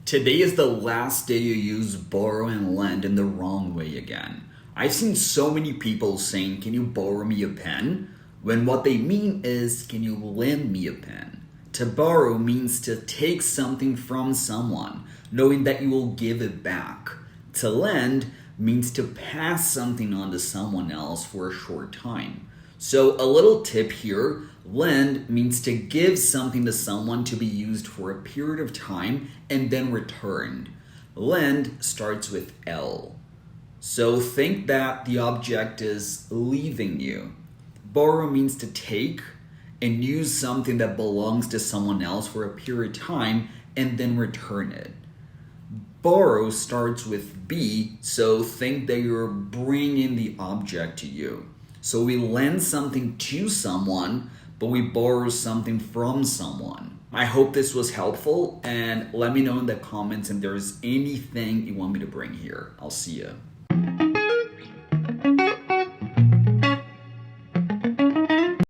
Today is the last day you use borrow and lend in the wrong way again. I've seen so many people saying, "Can you borrow me a pen?" when what they mean is, "Can you lend me a pen?" To borrow means to take something from someone, knowing that you will give it back. To lend means to pass something on to someone else for a short time. So, a little tip here: lend means to give something to someone to be used for a period of time and then returned. Lend starts with L. So, think that the object is leaving you. Borrow means to take and use something that belongs to someone else for a period of time and then return it. Borrow starts with B, so think that you're bringing the object to you. So we lend something to someone, but we borrow something from someone. I hope this was helpful, and let me know in the comments if there's anything you want me to bring here. I'll see you.